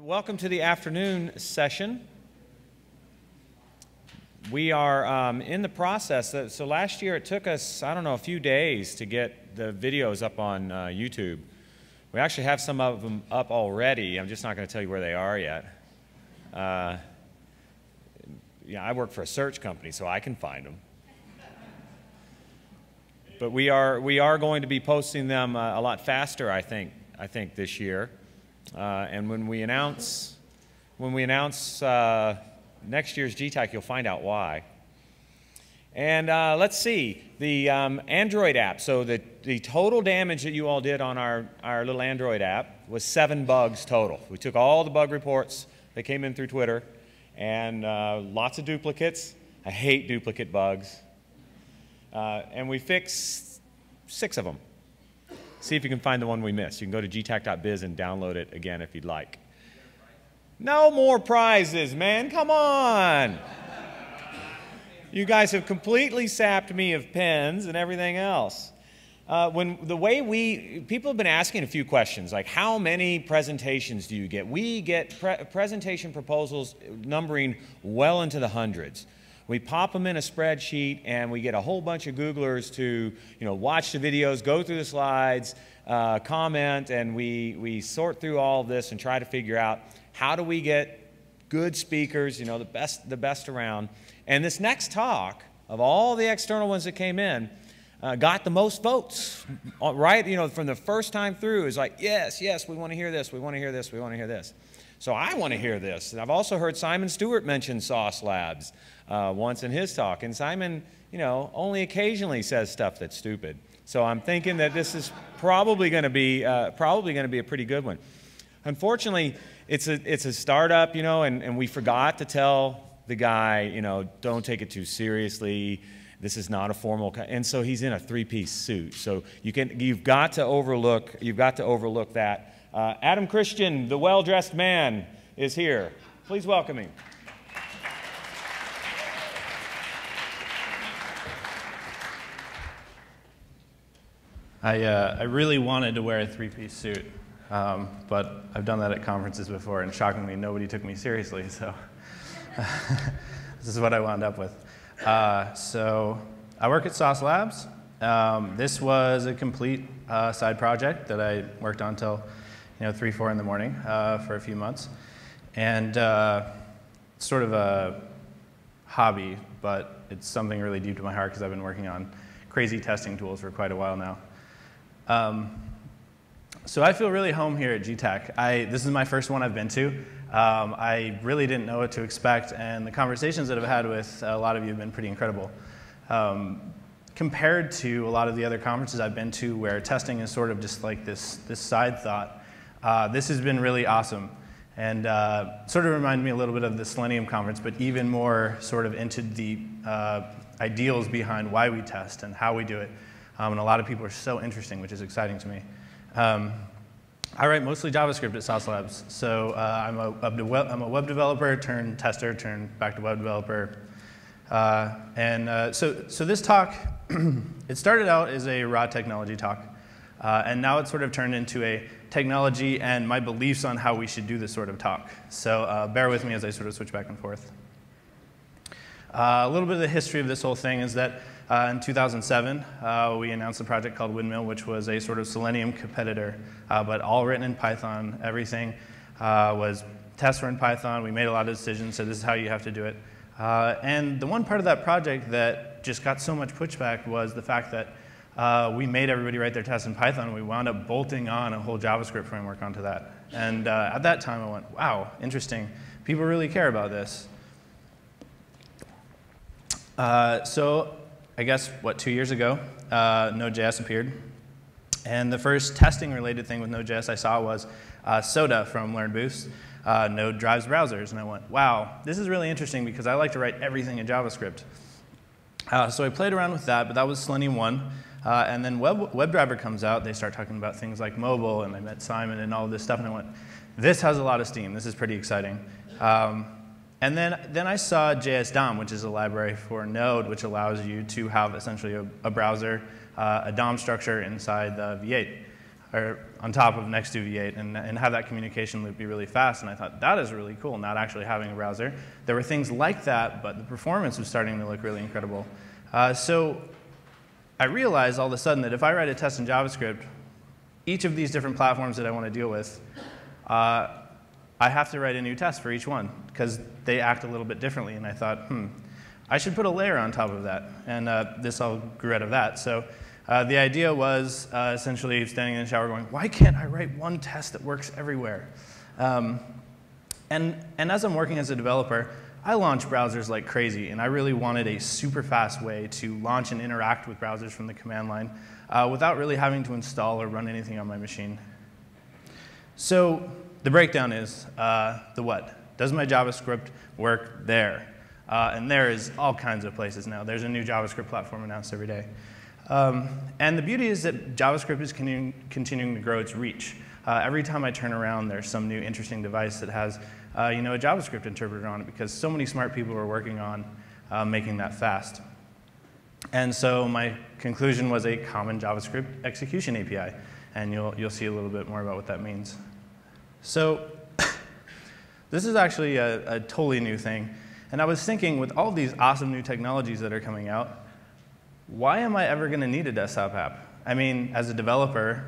Welcome to the afternoon session. We are in the process. So last year it took us, I don't know, a few days to get the videos up on YouTube. We actually have some of them up already. I'm just not going to tell you where they are yet. Yeah, I work for a search company, so I can find them. But we are going to be posting them a lot faster, I think this year. And when we announce next year's GTAC, you'll find out why. And let's see, the Android app. So the total damage that you all did on our little Android app was 7 bugs total. We took all the bug reports that came in through Twitter, and lots of duplicates. I hate duplicate bugs. And we fixed 6 of them. See if you can find the one we missed. You can go to gtac.biz and download it again if you'd like. No more prizes, man. Come on. You guys have completely sapped me of pens and everything else. People have been asking a few questions, like how many presentations do you get? We get presentation proposals numbering well into the hundreds. We pop them in a spreadsheet, and we get a whole bunch of Googlers to, watch the videos, go through the slides, comment, and we sort through all of this and try to figure out how do we get good speakers, the best around. And this next talk, of all the external ones that came in, got the most votes, right? From the first time through, it's like, yes, we want to hear this, we want to hear this, we want to hear this. So I want to hear this. And I've also heard Simon Stewart mention Sauce Labs once in his talk. And Simon, only occasionally says stuff that's stupid. So I'm thinking that this is probably going to be a pretty good one. Unfortunately, it's a startup, and we forgot to tell the guy, don't take it too seriously. This is not a formal, and so he's in a 3-piece suit. So you've got to overlook that. Adam Christian, the well-dressed man, is here. Please welcome him. I really wanted to wear a 3-piece suit, but I've done that at conferences before, and shockingly, nobody took me seriously, so this is what I wound up with. So I work at Sauce Labs. This was a complete side project that I worked on till 3, 4 in the morning for a few months. And sort of a hobby, but it's something really deep to my heart because I've been working on crazy testing tools for quite a while now. So I feel really home here at GTAC. This is my first one I've been to. I really didn't know what to expect, and the conversations that I've had with a lot of you have been pretty incredible. Compared to a lot of the other conferences I've been to where testing is sort of just like this side thought, this has been really awesome, and sort of reminded me a little bit of the Selenium conference, but even more sort of into the ideals behind why we test and how we do it. And a lot of people are so interesting, which is exciting to me. I write mostly JavaScript at Sauce Labs, so I'm a web developer turned tester turned back to web developer. So this talk, it started out as a raw technology talk. And now it's sort of turned into a technology and my beliefs on how we should do this sort of talk. So bear with me as I sort of switch back and forth. A little bit of the history of this whole thing is that in 2007, we announced a project called Windmill, which was a sort of Selenium competitor, but all written in Python. Everything was tests were in Python. We made a lot of decisions, so this is how you have to do it. And the one part of that project that just got so much pushback was the fact that we made everybody write their tests in Python, and we wound up bolting on a whole JavaScript framework onto that. And at that time, I went, wow, interesting. People really care about this. So I guess, 2 years ago, NodeJS appeared. And the first testing-related thing with NodeJS I saw was Soda from LearnBoost. Node drives browsers. And I went, wow, this is really interesting because I like to write everything in JavaScript. So I played around with that, but that was Selenium 1. And then WebDriver comes out. They start talking about things like mobile, and I met Simon and all of this stuff. And I went, this has a lot of steam. This is pretty exciting. And then I saw JS-DOM, which is a library for Node, which allows you to have essentially a browser, a DOM structure inside the V8. or on top of next to V8 and have that communication loop be really fast. And I thought, that is really cool, not actually having a browser. There were things like that, but the performance was starting to look really incredible. So I realized all of a sudden that if I write a test in JavaScript, each of these different platforms that I want to deal with, I have to write a new test for each one, because they act a little bit differently. And I thought, I should put a layer on top of that. And this all grew out of that. So the idea was essentially standing in the shower going, why can't I write one test that works everywhere? And as I'm working as a developer, I launch browsers like crazy, and I really wanted a super fast way to launch and interact with browsers from the command line without really having to install or run anything on my machine. So the breakdown is the what. Does my JavaScript work there? And there is all kinds of places now. There's a new JavaScript platform announced every day. And the beauty is that JavaScript is continuing to grow its reach. Every time I turn around, there's some new interesting device that has a JavaScript interpreter on it, because so many smart people are working on making that fast. And so my conclusion was a common JavaScript execution API. And you'll see a little bit more about what that means. So this is actually a totally new thing. And I was thinking, with all these awesome new technologies that are coming out, why am I ever going to need a desktop app? I mean, as a developer,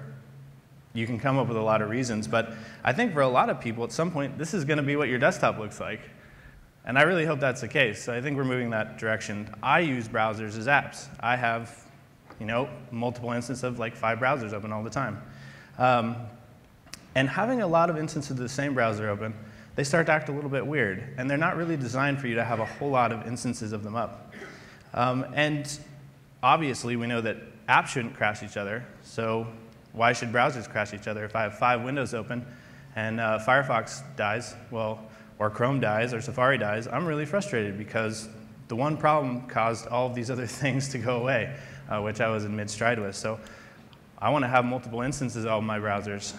you can come up with a lot of reasons, but I think for a lot of people, at some point, this is going to be what your desktop looks like. And I really hope that's the case. So I think we're moving that direction. I use browsers as apps. I have, multiple instances of like 5 browsers open all the time. And having a lot of instances of the same browser open, they start to act a little bit weird. And they're not really designed for you to have a whole lot of instances of them up. And obviously, we know that apps shouldn't crash each other. So why should browsers crash each other? If I have 5 windows open and Firefox dies, or Chrome dies, or Safari dies, I'm really frustrated, because the one problem caused all of these other things to go away, which I was in mid-stride with. So I want to have multiple instances of all my browsers.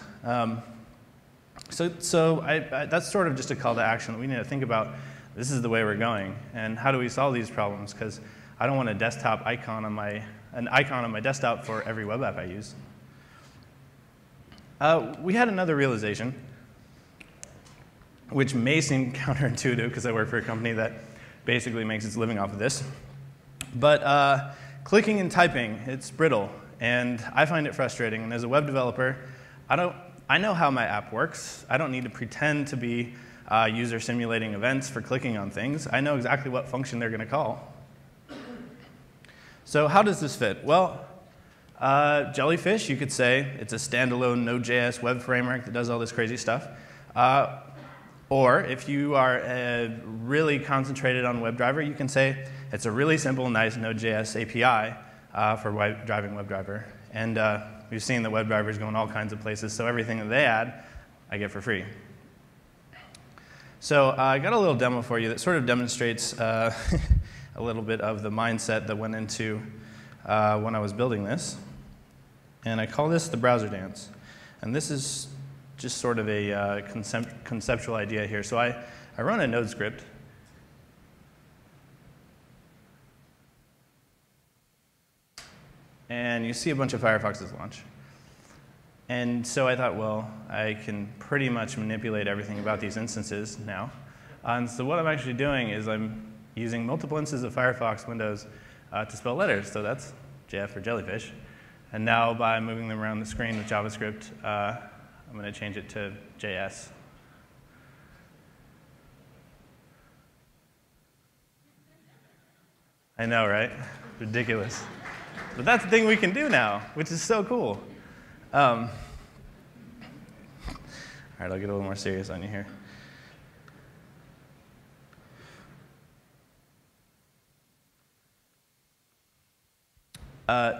So that's sort of just a call to action that we need to think about. This is the way we're going, and how do we solve these problems? Because I don't want a desktop icon on an icon on my desktop for every web app I use. We had another realization, which may seem counterintuitive because I work for a company that basically makes its living off of this. But clicking and typing, it's brittle, and I find it frustrating. And as a web developer, I know how my app works. I don't need to pretend to be user simulating events for clicking on things. I know exactly what function they're going to call. So how does this fit? Well, Jellyfish, you could say, it's a standalone Node.js web framework that does all this crazy stuff. Or if you are really concentrated on WebDriver, you can say it's a really simple, nice Node.js API for driving WebDriver. And we've seen that WebDriver is going all kinds of places, so everything that they add, I get for free. So I got a little demo for you that sort of demonstrates a little bit of the mindset that went into when I was building this. And I call this the browser dance. And this is just sort of a conceptual idea here. So I run a Node script. And you see a bunch of Firefoxes launch. And so I thought, well, I can pretty much manipulate everything about these instances now. And so what I'm actually doing is I'm using multiple instances of Firefox windows to spell letters. So that's JF for Jellyfish. And now by moving them around the screen with JavaScript, I'm going to change it to JS. I know, right? Ridiculous. But that's the thing we can do now, which is so cool. All right, I'll get a little more serious on you here.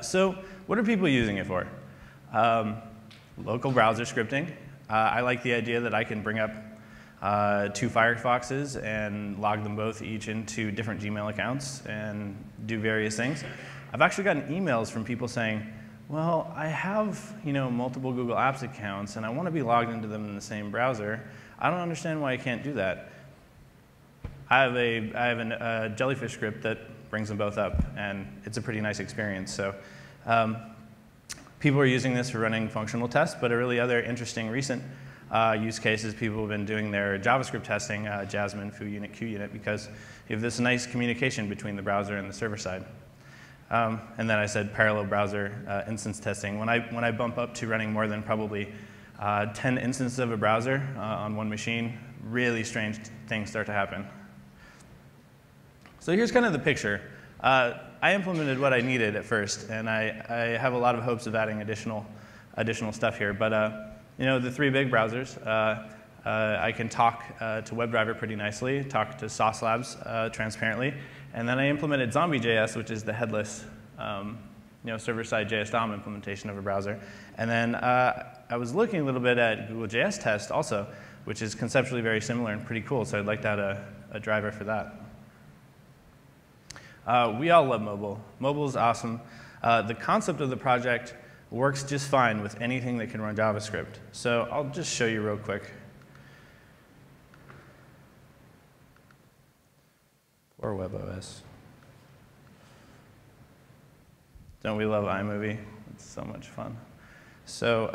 So what are people using it for? Local browser scripting. I like the idea that I can bring up 2 Firefoxes and log them both each into different Gmail accounts and do various things. I've actually gotten emails from people saying, well, I have multiple Google Apps accounts, and I want to be logged into them in the same browser. I don't understand why I can't do that. I have a Jellyfish script that brings them both up, and it's a pretty nice experience. So People are using this for running functional tests, but a really other interesting recent use cases, people have been doing their JavaScript testing, Jasmine, foo unit, QUnit, because you have this nice communication between the browser and the server side. And then I said parallel browser instance testing. When I bump up to running more than probably 10 instances of a browser on one machine, really strange things start to happen. So here's kind of the picture. I implemented what I needed at first, and I have a lot of hopes of adding additional stuff here. But you know, the three big browsers, I can talk to WebDriver pretty nicely, talk to Sauce Labs transparently, and then I implemented Zombie.js, which is the headless, you know, server-side JS DOM implementation of a browser. And then I was looking a little bit at Google JS Test also, which is conceptually very similar and pretty cool. So I'd like to add a driver for that. We all love mobile. Mobile is awesome. The concept of the project works just fine with anything that can run JavaScript. So I'll just show you real quick. Poor WebOS. Don't we love iMovie? It's so much fun. So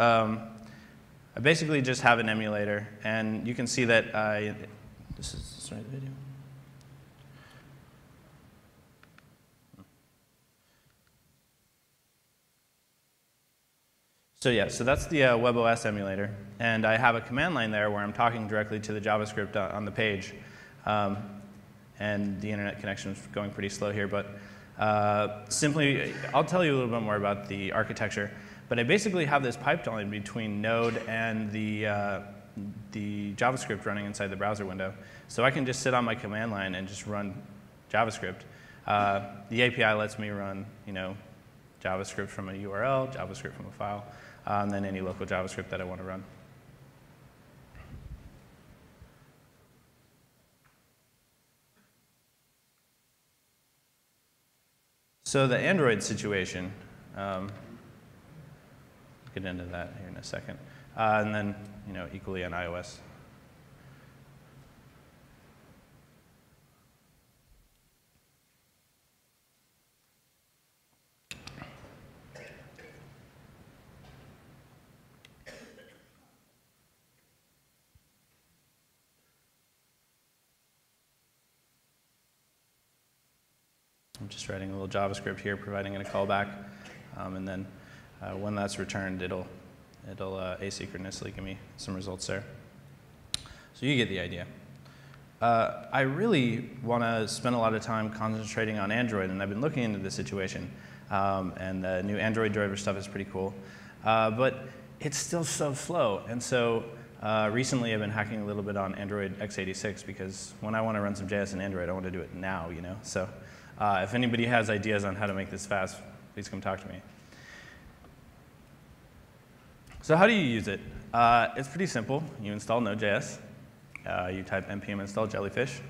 I basically just have an emulator, and you can see that this is the right video. So yeah, so that's the WebOS emulator, and I have a command line there where I'm talking directly to the JavaScript on the page, and the internet connection is going pretty slow here, but simply, I'll tell you a little bit more about the architecture, but I basically have this pipeline between Node and the JavaScript running inside the browser window. So I can just sit on my command line and just run JavaScript. The API lets me run, you know, JavaScript from a URL, JavaScript from a file, and then any local JavaScript that I want to run. So the Android situation, we'll get into that here in a second, and then, you know, equally on iOS. I'm just writing a little JavaScript here, providing it a callback, and then when that's returned, it'll asynchronously give me some results there. So you get the idea. I really want to spend a lot of time concentrating on Android, and I've been looking into this situation, and the new Android driver stuff is pretty cool, but it's still so slow, and so recently I've been hacking a little bit on Android x86 because when I want to run some JS in Android, I want to do it now, you know. So if anybody has ideas on how to make this fast, please come talk to me. So how do you use it? It's pretty simple. You install NodeJS. You type npm install Jellyfish.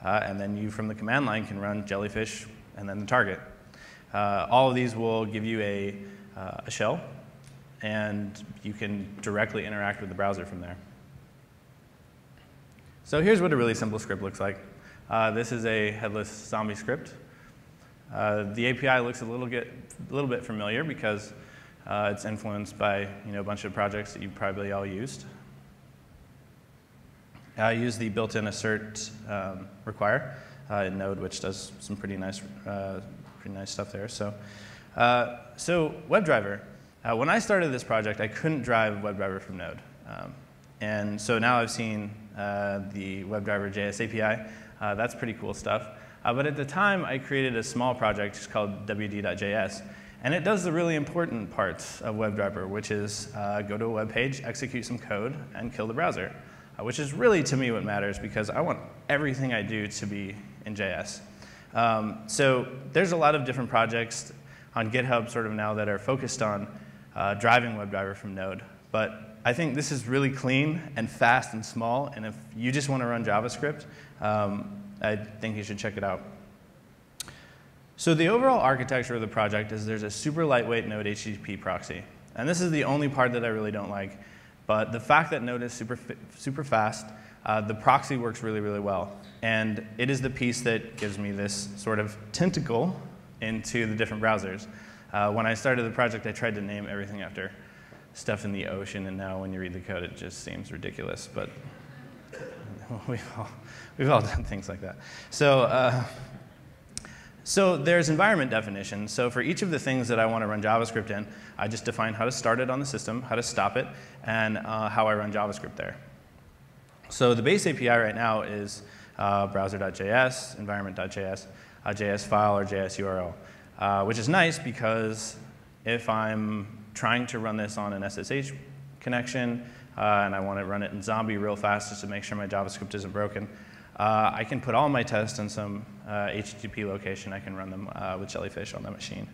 And then you, from the command line, can run Jellyfish and then the target. All of these will give you a shell, and you can directly interact with the browser from there. So here's what a really simple script looks like. This is a headless zombie script. The API looks a little bit familiar because it's influenced by, you know, a bunch of projects that you've probably all used. I use the built-in assert require in Node, which does some pretty nice stuff there. So, WebDriver. When I started this project, I couldn't drive WebDriver from Node, and so now I've seen the WebDriver JS API. That's pretty cool stuff. But at the time, I created a small project called wd.js. And it does the really important parts of WebDriver, which is go to a web page, execute some code, and kill the browser, which is really, to me, what matters, because I want everything I do to be in JS. So there's a lot of different projects on GitHub sort of now that are focused on driving WebDriver from Node. But I think this is really clean and fast and small. And if you just want to run JavaScript, I think you should check it out. So the overall architecture of the project is there's a super lightweight Node HTTP proxy. And this is the only part that I really don't like. But the fact that Node is super fast, the proxy works really, really well. And it is the piece that gives me this sort of tentacle into the different browsers. When I started the project, I tried to name everything after stuff in the ocean, and now when you read the code, it just seems ridiculous. But we've all done things like that. So there's environment definition. So for each of the things that I want to run JavaScript in, I just define how to start it on the system, how to stop it, and how I run JavaScript there. So the base API right now is browser.js, environment.js, a JS file, or JS URL, which is nice because if I'm trying to run this on an SSH connection and I want to run it in Zombie real fast just to make sure my JavaScript isn't broken, I can put all my tests in some HTTP location. I can run them with Jellyfish on the machine.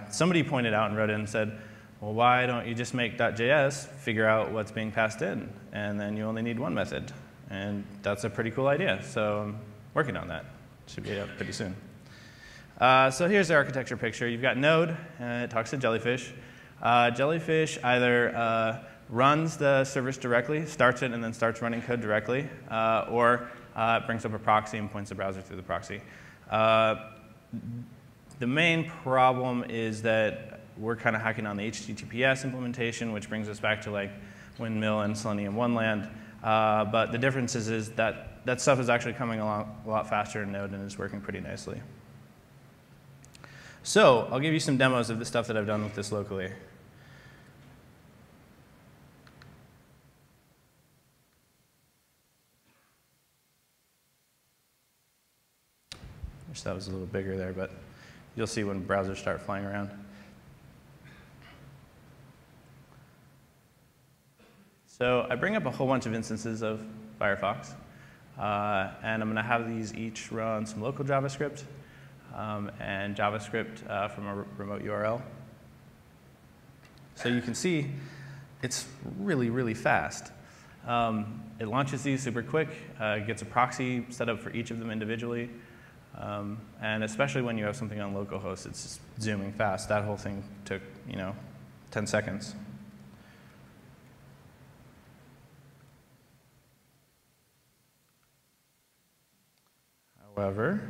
Somebody pointed out and wrote in and said, well, why don't you just make .js figure out what's being passed in, and then you only need one method? And that's a pretty cool idea, so I'm working on that. Should be up pretty soon. So here's the architecture picture. You've got Node, and it talks to Jellyfish. Jellyfish either runs the service directly, starts it, and then starts running code directly, or it brings up a proxy and points the browser through the proxy. The main problem is that we're kind of hacking on the HTTPS implementation, which brings us back to like Windmill and Selenium One Land. But the difference is that that stuff is actually coming along a lot faster in Node and is working pretty nicely. So I'll give you some demos of the stuff that I've done with this locally. Wish that was a little bigger there, but you'll see when browsers start flying around. So I bring up a whole bunch of instances of Firefox, and I'm going to have these each run some local JavaScript and JavaScript from a remote URL. So you can see it's really, really fast. It launches these super quick, gets a proxy set up for each of them individually, and especially when you have something on localhost, it's just zooming fast. That whole thing took, 10 seconds. However,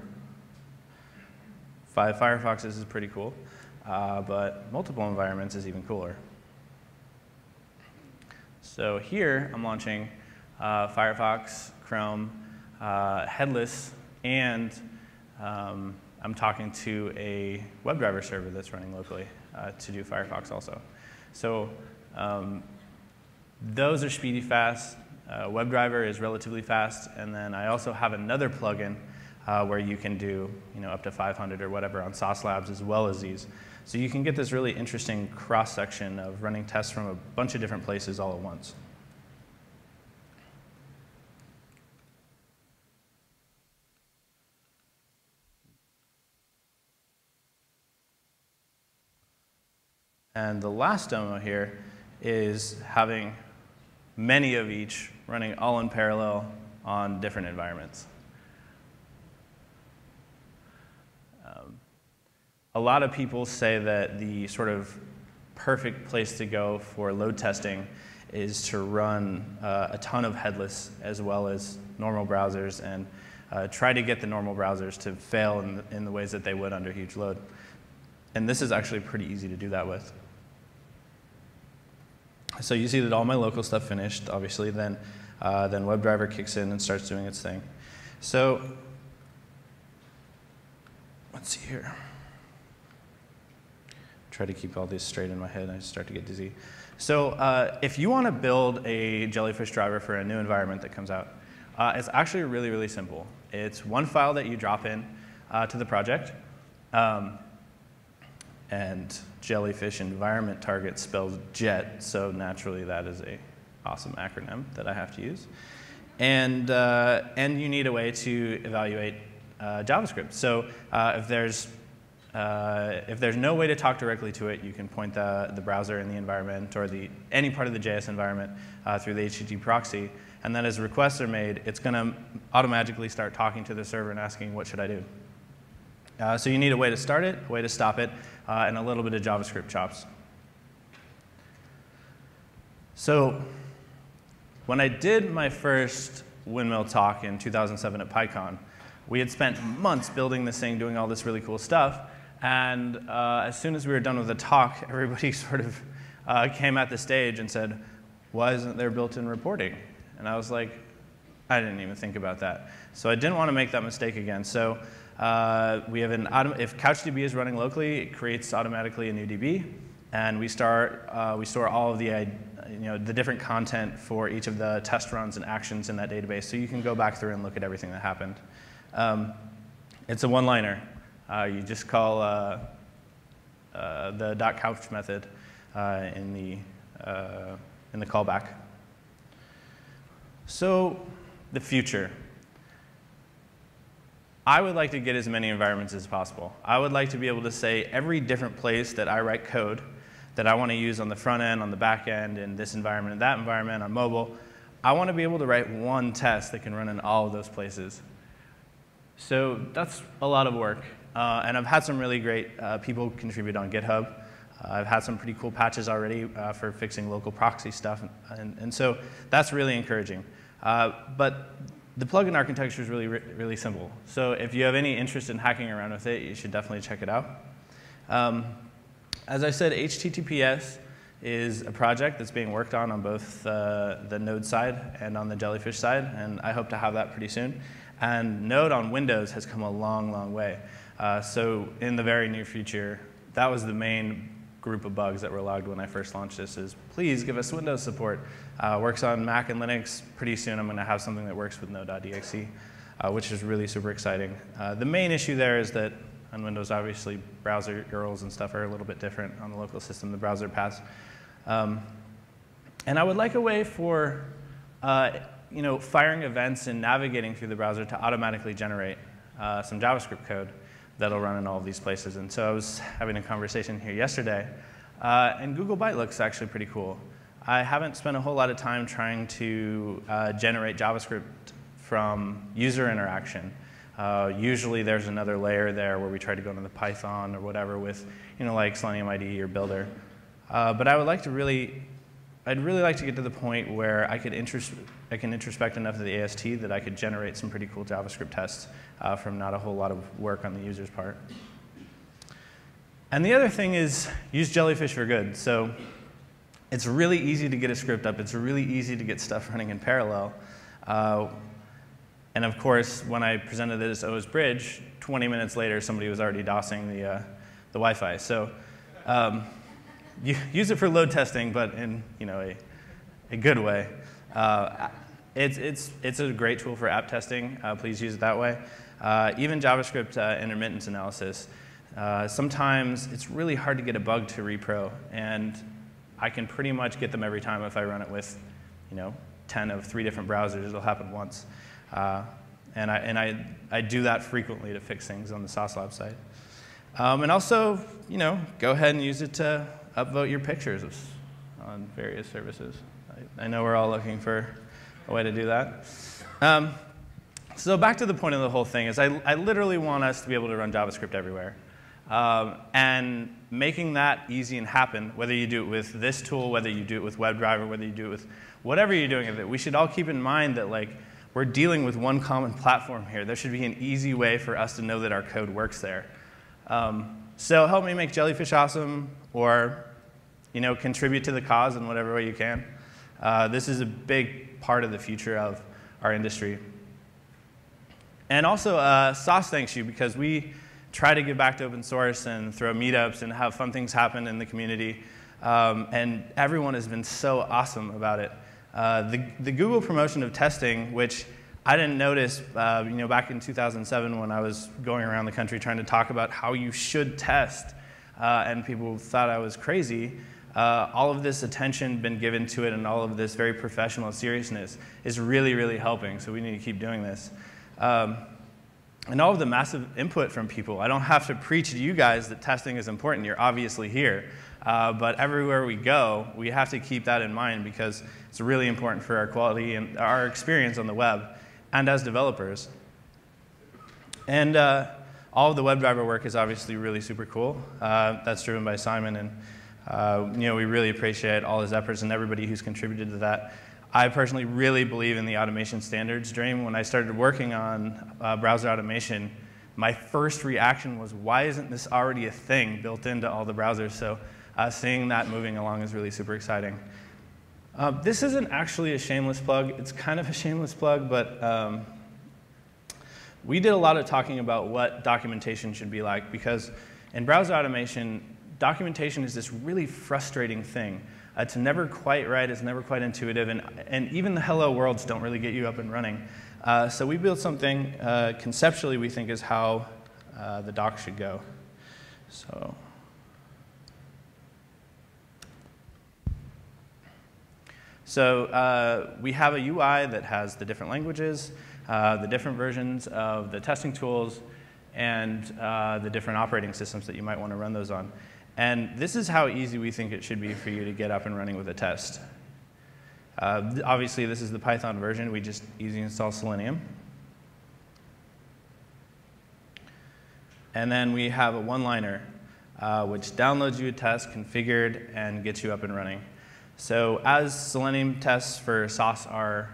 5 Firefoxes is pretty cool, but multiple environments is even cooler. So here I'm launching Firefox, Chrome, headless, and I'm talking to a WebDriver server that's running locally to do Firefox also. So those are speedy fast. WebDriver is relatively fast, and then I also have another plugin where you can do up to 500 or whatever on Sauce Labs as well as these. So you can get this really interesting cross-section of running tests from a bunch of different places all at once. And the last demo here is having many of each running all in parallel on different environments. A lot of people say that the sort of perfect place to go for load testing is to run a ton of headless as well as normal browsers and try to get the normal browsers to fail in the ways that they would under huge load. And this is actually pretty easy to do that with. So you see that all my local stuff finished, obviously, then WebDriver kicks in and starts doing its thing. So let's see here. Try to keep all these straight in my head, I start to get dizzy. So if you want to build a Jellyfish driver for a new environment that comes out, it's actually really, really simple. It's one file that you drop in to the project, and Jellyfish environment target spells jet, so naturally that is an awesome acronym that I have to use. And you need a way to evaluate JavaScript. So if there's no way to talk directly to it, you can point the browser in the environment or any part of the JS environment through the HTTP proxy. And then as requests are made, it's going to automatically start talking to the server and asking, what should I do? So you need a way to start it, a way to stop it, and a little bit of JavaScript chops. So when I did my first Windmill talk in 2007 at PyCon, we had spent months building this thing, doing all this really cool stuff. And as soon as we were done with the talk, everybody sort of came at the stage and said, why isn't there built-in reporting? And I was like, I didn't even think about that. So I didn't want to make that mistake again. So we have if CouchDB is running locally, it creates automatically a new DB. And we store all of the different content for each of the test runs and actions in that database. So you can go back through and look at everything that happened. It's a one-liner. You just call the .couch method in the callback. So the future. I would like to get as many environments as possible. I would like to be able to say every different place that I write code that I want to use on the front end, on the back end, in this environment, in that environment, on mobile, I want to be able to write one test that can run in all of those places. So that's a lot of work. And I've had some really great people contribute on GitHub. I've had some pretty cool patches already for fixing local proxy stuff. And so that's really encouraging. But the plugin architecture is really, really simple. So if you have any interest in hacking around with it, you should definitely check it out. As I said, HTTPS is a project that's being worked on both the Node side and on the Jellyfish side. And I hope to have that pretty soon. And Node on Windows has come a long, long way. So in the very near future, that was the main group of bugs that were logged when I first launched this is, please give us Windows support. Works on Mac and Linux. Pretty soon I'm going to have something that works with Node.exe, which is really super exciting. The main issue there is that on Windows, obviously, browser URLs and stuff are a little bit different on the local system, the browser paths. And I would like a way for firing events and navigating through the browser to automatically generate some JavaScript code that'll run in all of these places. And so I was having a conversation here yesterday, and Google Byte looks actually pretty cool. I haven't spent a whole lot of time trying to generate JavaScript from user interaction. Usually there's another layer there where we try to go into the Python or whatever with, like Selenium IDE or Builder. But I would like to I'd really like to get to the point where I can introspect enough of the AST that I could generate some pretty cool JavaScript tests from not a whole lot of work on the user's part. And the other thing is use Jellyfish for good. So it's really easy to get a script up. It's really easy to get stuff running in parallel. And of course, when I presented it as OS Bridge, 20 minutes later, somebody was already DOSing the Wi-Fi. So you use it for load testing, but in a good way. It's a great tool for app testing. Please use it that way. Even JavaScript intermittence analysis. Sometimes it's really hard to get a bug to repro, and I can pretty much get them every time if I run it with 10 of 3 different browsers. It'll happen once. And I do that frequently to fix things on the Sauce Lab site. And also, go ahead and use it to upvote your pictures on various services. I know we're all looking for a way to do that. So back to the point of the whole thing is I literally want us to be able to run JavaScript everywhere. And making that easy and happen, whether you do it with this tool, whether you do it with WebDriver, whether you do it with whatever you're doing with it, we should all keep in mind that we're dealing with one common platform here. There should be an easy way for us to know that our code works there. So help me make Jellyfish awesome, or contribute to the cause in whatever way you can. This is a big part of the future of our industry. And also, Sauce thanks you, because we try to give back to open source and throw meetups and have fun things happen in the community. And everyone has been so awesome about it. The Google promotion of testing, which I didn't notice back in 2007 when I was going around the country trying to talk about how you should test, and people thought I was crazy. All of this attention been given to it, and all of this very professional seriousness is really, really helping. So we need to keep doing this. And all of the massive input from people. I don't have to preach to you guys that testing is important. You're obviously here. But everywhere we go, we have to keep that in mind, because it's really important for our quality and our experience on the web and as developers. And all of the WebDriver work is obviously really super cool. That's driven by Simon, and we really appreciate all his efforts and everybody who's contributed to that. I personally really believe in the automation standards dream. When I started working on browser automation, my first reaction was, why isn't this already a thing built into all the browsers? So seeing that moving along is really super exciting. This isn't actually a shameless plug. It's kind of a shameless plug, but we did a lot of talking about what documentation should be like, because in browser automation, documentation is this really frustrating thing. It's never quite right, it's never quite intuitive, and even the hello worlds don't really get you up and running. So we built something conceptually we think is how the doc should go. So we have a UI that has the different languages, the different versions of the testing tools, and the different operating systems that you might want to run those on. And this is how easy we think it should be for you to get up and running with a test. Obviously, this is the Python version. We just easy install Selenium. And then we have a one-liner, which downloads you a test, configured, and gets you up and running. So as Selenium tests for sauce are,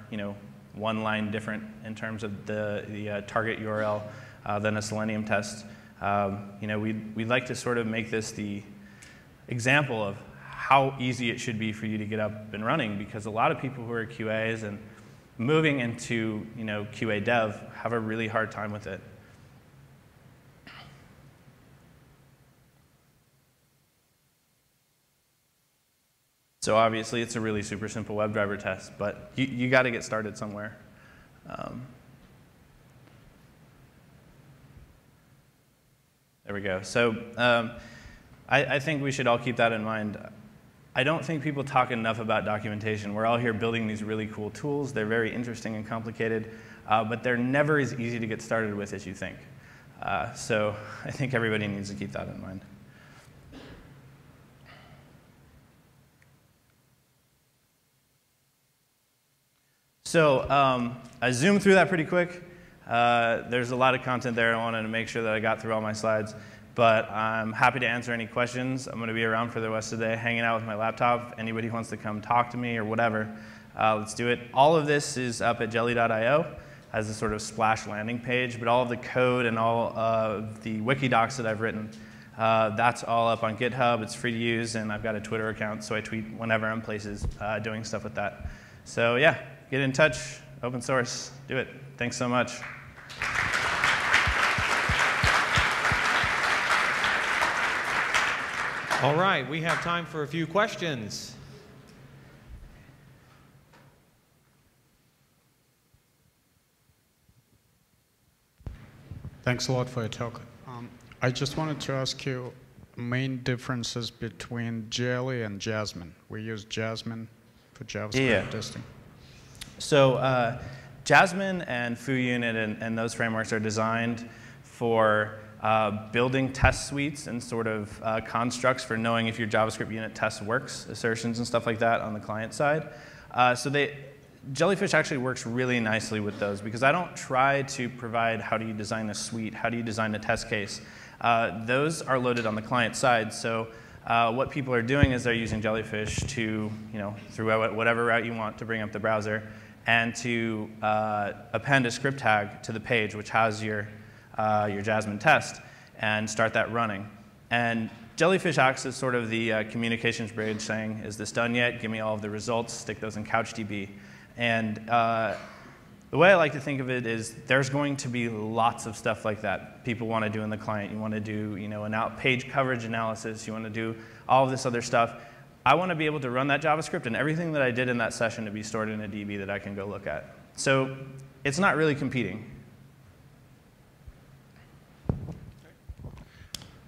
one line different in terms of the target URL than a Selenium test, we'd like to sort of make this the example of how easy it should be for you to get up and running, because a lot of people who are QAs and moving into QA dev have a really hard time with it. So obviously, it's a really super simple WebDriver test, but you got to get started somewhere. There we go. So I think we should all keep that in mind. I don't think people talk enough about documentation. We're all here building these really cool tools. They're very interesting and complicated, but they're never as easy to get started with as you think. So I think everybody needs to keep that in mind. So I zoomed through that pretty quick. There's a lot of content there. I wanted to make sure that I got through all my slides. But I'm happy to answer any questions. I'm going to be around for the rest of the day, hanging out with my laptop. If anybody wants to come talk to me or whatever, let's do it. All of this is up at jelly.io as a sort of splash landing page. But all of the code and all of the wiki docs that I've written, that's all up on GitHub. It's free to use. And I've got a Twitter account, so I tweet whenever I'm places doing stuff with that. So yeah, get in touch. Open source. Do it. Thanks so much. All right, we have time for a few questions. Thanks a lot for your talk. I just wanted to ask you main differences between Jelly and Jasmine. We use Jasmine for JavaScript testing. So Jasmine and FooUnit and those frameworks are designed for building test suites and sort of constructs for knowing if your JavaScript unit test works, assertions and stuff like that on the client side. Jellyfish actually works really nicely with those, because I don't try to provide how do you design a suite, how do you design a test case. Those are loaded on the client side. So what people are doing is they're using Jellyfish to, through whatever route you want to bring up the browser, and to append a script tag to the page, which has your Jasmine test, and start that running. And Jellyfish acts as sort of the communications bridge, saying, is this done yet? Give me all of the results. Stick those in CouchDB. And the way I like to think of it is there's going to be lots of stuff like that people want to do in the client. You want to do an page coverage analysis. You want to do all of this other stuff. I want to be able to run that JavaScript and everything that I did in that session to be stored in a DB that I can go look at. So it's not really competing.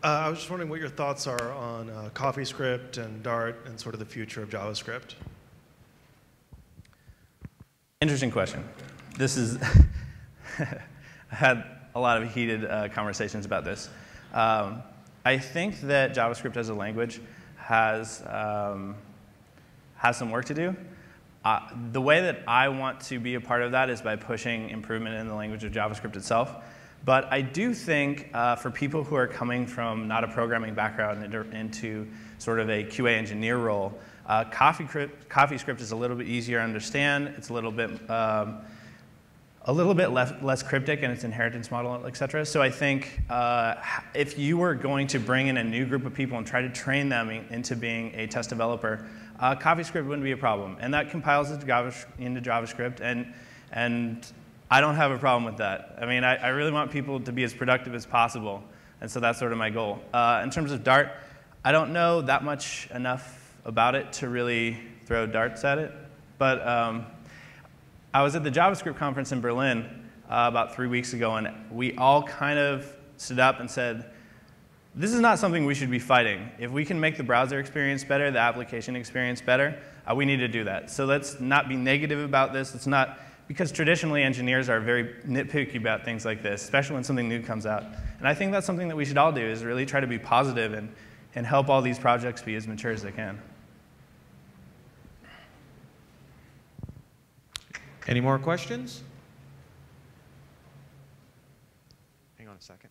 I was just wondering what your thoughts are on CoffeeScript and Dart and sort of the future of JavaScript. Interesting question. This is, I had a lot of heated conversations about this. I think that JavaScript as a language has some work to do. The way that I want to be a part of that is by pushing improvement in the language of JavaScript itself. But I do think for people who are coming from not a programming background into sort of a QA engineer role, CoffeeScript is a little bit easier to understand. It's a little bit a little bit less cryptic in its inheritance model, et cetera. So I think if you were going to bring in a new group of people and try to train them into being a test developer, CoffeeScript wouldn't be a problem. And that compiles into JavaScript, and I don't have a problem with that. I mean, I really want people to be as productive as possible, and so that's sort of my goal. In terms of Dart, I don't know that much enough about it to really throw darts at it, but I was at the JavaScript conference in Berlin about 3 weeks ago, and we all kind of stood up and said, this is not something we should be fighting. If we can make the browser experience better, the application experience better, we need to do that. So let's not be negative about this. Let's not, because traditionally engineers are very nitpicky about things like this, especially when something new comes out. And I think that's something that we should all do, is really try to be positive and help all these projects be as mature as they can. Any more questions? Hang on a second.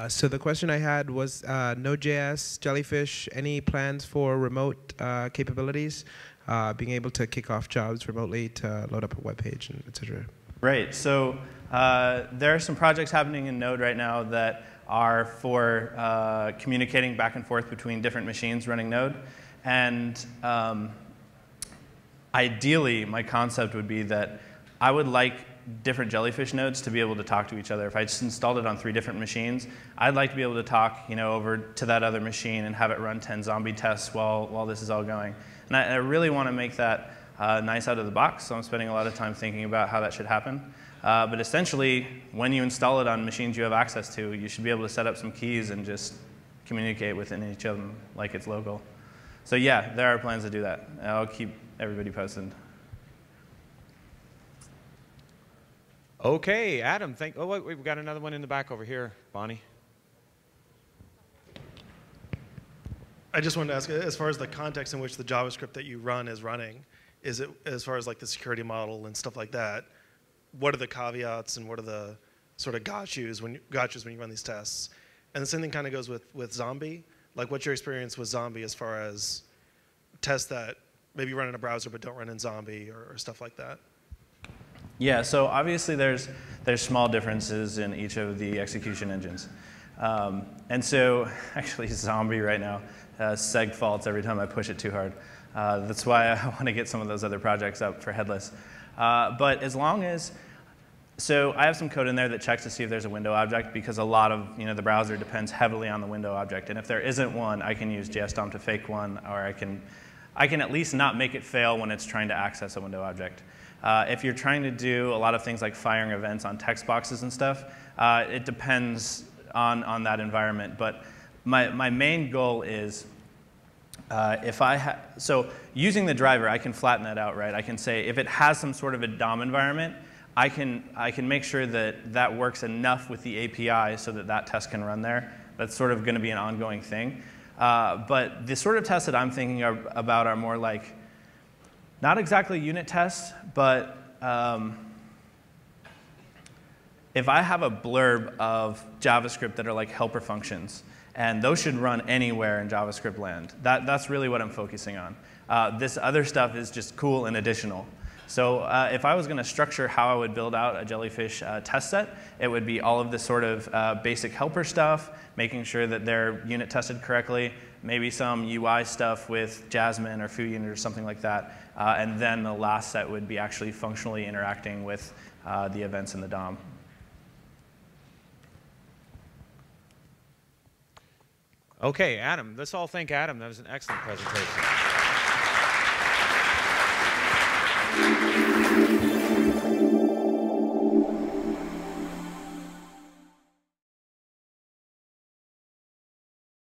So the question I had was Node.js, Jellyfish, any plans for remote capabilities, being able to kick off jobs remotely to load up a web page, and et cetera? Right. So there are some projects happening in Node right now that are for communicating back and forth between different machines running Node. And ideally, my concept would be that I would like different Jellyfish nodes to be able to talk to each other. If I just installed it on 3 different machines, I'd like to be able to talk, over to that other machine and have it run 10 zombie tests while this is all going. And I really want to make that nice out of the box, so I'm spending a lot of time thinking about how that should happen. But essentially, when you install it on machines you have access to, you should be able to set up some keys and just communicate within each of them like it's local. So yeah, there are plans to do that. I'll keep everybody posted. Okay, Adam, oh, wait, we've got another one in the back over here, Bonnie. I just wanted to ask, as far as the context in which the JavaScript that you run is running, is it, as far as like the security model and stuff like that, what are the caveats and what are the sort of gotchas when you run these tests? And the same thing kind of goes with Zombie. Like, what's your experience with Zombie as far as tests that maybe run in a browser but don't run in Zombie or stuff like that? Yeah, so obviously there's small differences in each of the execution engines. And so actually Zombie right now seg faults every time I push it too hard. That's why I want to get some of those other projects up for headless. But as long as, so I have some code in there that checks to see if there's a window object, because a lot of the browser depends heavily on the window object. And if there isn't one, I can use JSDOM to fake one, or I can at least not make it fail when it's trying to access a window object. If you're trying to do a lot of things like firing events on text boxes and stuff, it depends on that environment. But my main goal is so using the driver, I can flatten that out, right? I can say if it has some sort of a DOM environment, I can make sure that that works enough with the API so that that test can run there. That's sort of going to be an ongoing thing. But the sort of tests that I'm thinking about are more like, not exactly unit tests, but if I have a blurb of JavaScript that are like helper functions, and those should run anywhere in JavaScript land, that's really what I'm focusing on. This other stuff is just cool and additional. So if I was going to structure how I would build out a Jellyfish test set, it would be all of this sort of basic helper stuff, making sure that they're unit tested correctly, maybe some UI stuff with Jasmine or FooUnit or something like that. And then the last set would be actually functionally interacting with the events in the DOM. Okay, Adam, let's all thank Adam. That was an excellent presentation.